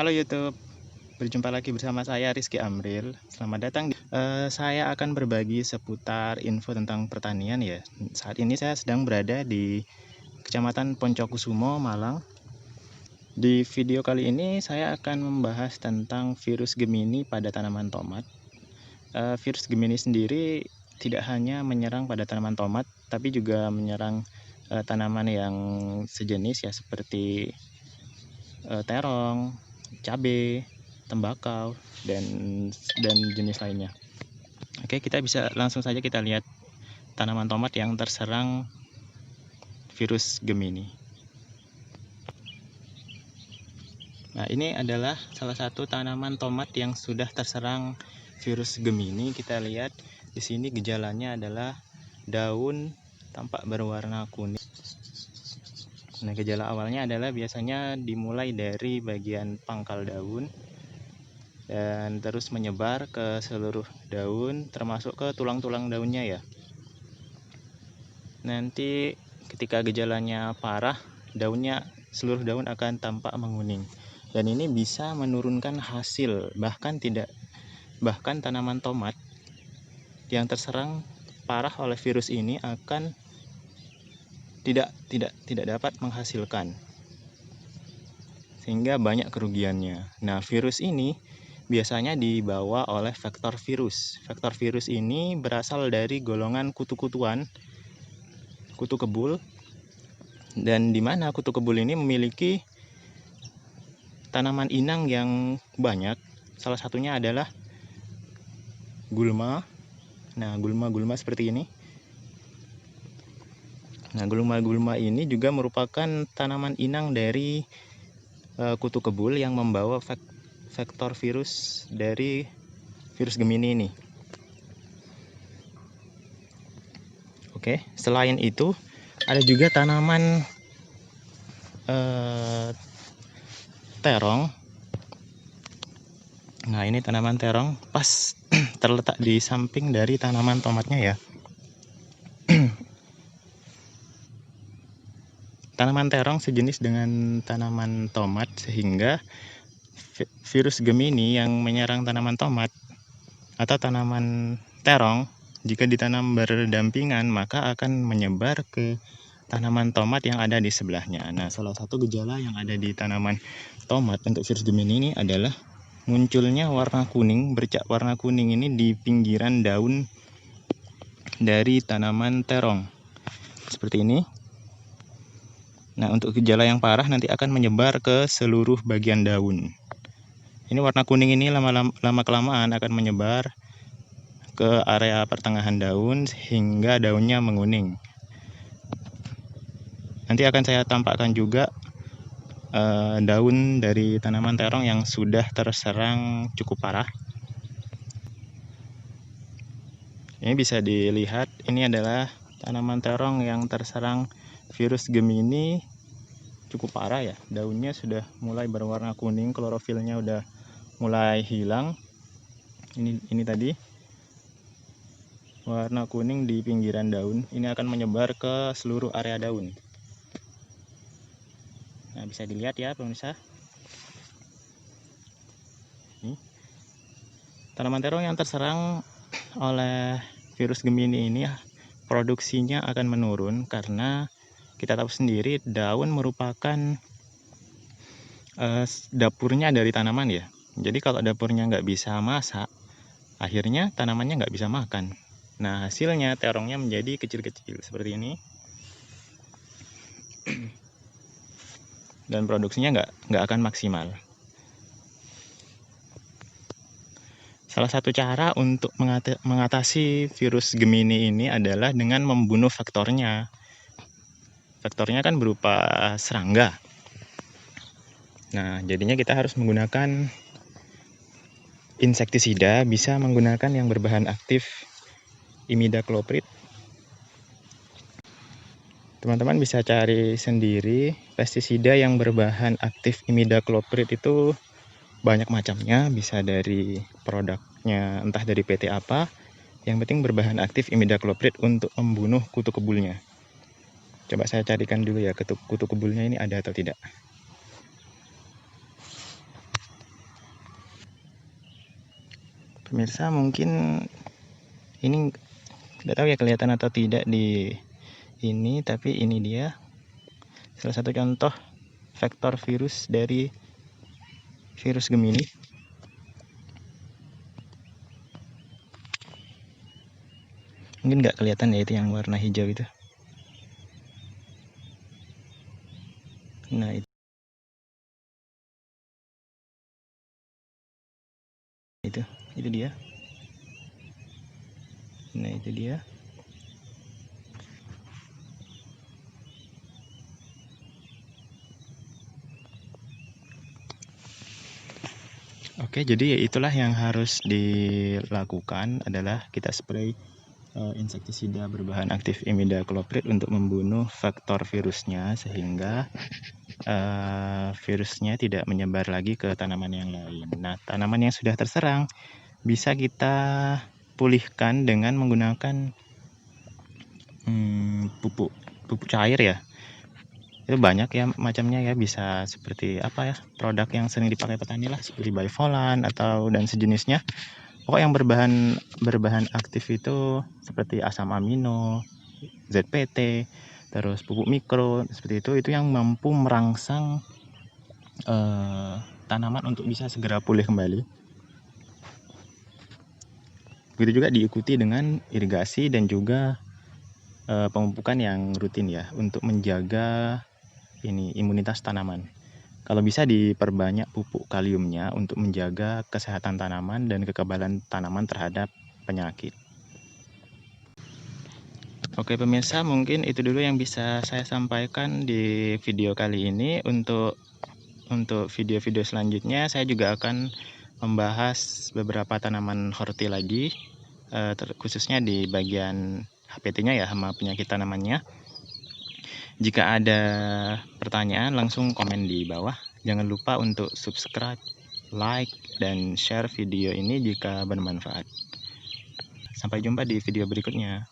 Halo YouTube, berjumpa lagi bersama saya Rizky Amril. Selamat datang. Saya akan berbagi seputar info tentang pertanian ya. Saat ini saya sedang berada di Kecamatan Poncokusumo, Malang. Di video kali ini saya akan membahas tentang virus Gemini pada tanaman tomat. Virus Gemini sendiri tidak hanya menyerang pada tanaman tomat, tapi juga menyerang tanaman yang sejenis ya, seperti terong, cabai, tembakau, dan jenis lainnya. Oke, kita bisa langsung saja kita lihat tanaman tomat yang terserang virus Gemini. Nah, ini adalah salah satu tanaman tomat yang sudah terserang virus Gemini. Kita lihat di sini gejalanya adalah daun tampak berwarna kuning. Nah, gejala awalnya adalah biasanya dimulai dari bagian pangkal daun dan terus menyebar ke seluruh daun, termasuk ke tulang-tulang daunnya ya. Nanti ketika gejalanya parah, seluruh daun akan tampak menguning. Dan ini bisa menurunkan hasil, bahkan tanaman tomat yang terserang parah oleh virus ini akan tidak dapat menghasilkan, sehingga banyak kerugiannya. Nah, virus ini biasanya dibawa oleh vektor virus. Vektor virus ini berasal dari golongan kutu-kutuan, kutu kebul, dan di mana kutu kebul ini memiliki tanaman inang yang banyak. Salah satunya adalah gulma. Nah, gulma seperti ini. Nah, gulma ini juga merupakan tanaman inang dari kutu kebul yang membawa vektor virus dari virus Gemini ini. Oke, selain itu ada juga tanaman terong. Nah, ini tanaman terong pas terletak di samping dari tanaman tomatnya ya. Tanaman terong sejenis dengan tanaman tomat, sehingga virus Gemini yang menyerang tanaman tomat atau tanaman terong jika ditanam berdampingan maka akan menyebar ke tanaman tomat yang ada di sebelahnya. Nah, salah satu gejala yang ada di tanaman tomat untuk virus Gemini ini adalah munculnya warna kuning, bercak warna kuning ini di pinggiran daun dari tanaman terong. Seperti ini. Nah, untuk gejala yang parah nanti akan menyebar ke seluruh bagian daun. Ini warna kuning ini lama-kelamaan akan menyebar ke area pertengahan daun sehingga daunnya menguning. Nanti akan saya tampakkan juga daun dari tanaman terong yang sudah terserang cukup parah. Ini bisa dilihat, ini adalah tanaman terong yang terserang virus Gemini cukup parah ya. Daunnya sudah mulai berwarna kuning, klorofilnya udah mulai hilang. Ini tadi warna kuning di pinggiran daun. Ini akan menyebar ke seluruh area daun. Nah, bisa dilihat ya pemirsa. Ini tanaman terong yang terserang oleh virus Gemini ini produksinya akan menurun karena kita tahu sendiri daun merupakan dapurnya dari tanaman ya. Jadi kalau dapurnya nggak bisa masak, akhirnya tanamannya nggak bisa makan. Nah, hasilnya terongnya menjadi kecil-kecil seperti ini. Dan produksinya nggak akan maksimal. Salah satu cara untuk mengatasi virus Gemini ini adalah dengan membunuh vektornya. Vektornya kan berupa serangga. Nah, jadinya kita harus menggunakan insektisida, bisa menggunakan yang berbahan aktif imidacloprid. Teman-teman bisa cari sendiri pestisida yang berbahan aktif imidacloprid itu banyak macamnya, bisa dari produknya entah dari PT apa. Yang penting berbahan aktif imidacloprid untuk membunuh kutu kebulnya. Coba saya carikan dulu ya kutu kebulnya ini ada atau tidak. Pemirsa, mungkin ini tidak tahu ya kelihatan atau tidak di ini, tapi ini dia salah satu contoh vektor virus dari virus Gemini. Mungkin nggak kelihatan ya, itu yang warna hijau itu. Nah, itu dia. Nah, itu dia. Oke, jadi itulah yang harus dilakukan adalah kita spray insektisida berbahan aktif imidacloprid untuk membunuh vektor virusnya sehingga virusnya tidak menyebar lagi ke tanaman yang lain. Nah, tanaman yang sudah terserang bisa kita pulihkan dengan menggunakan pupuk cair ya. Itu banyak ya macamnya ya, bisa seperti apa ya, produk yang sering dipakai petani lah, seperti Bivolan atau dan sejenisnya. Pokok yang berbahan aktif itu seperti asam amino, ZPT, terus pupuk mikro seperti itu yang mampu merangsang tanaman untuk bisa segera pulih kembali. Begitu juga diikuti dengan irigasi dan juga pemupukan yang rutin ya, untuk menjaga imunitas tanaman. Kalau bisa diperbanyak pupuk kaliumnya untuk menjaga kesehatan tanaman dan kekebalan tanaman terhadap penyakit. Oke pemirsa, mungkin itu dulu yang bisa saya sampaikan di video kali ini. Untuk video-video selanjutnya saya juga akan membahas beberapa tanaman horti lagi, khususnya di bagian HPT-nya ya, hama penyakit tanamannya. Jika ada pertanyaan langsung komen di bawah. Jangan lupa untuk subscribe, like, dan share video ini jika bermanfaat. Sampai jumpa di video berikutnya.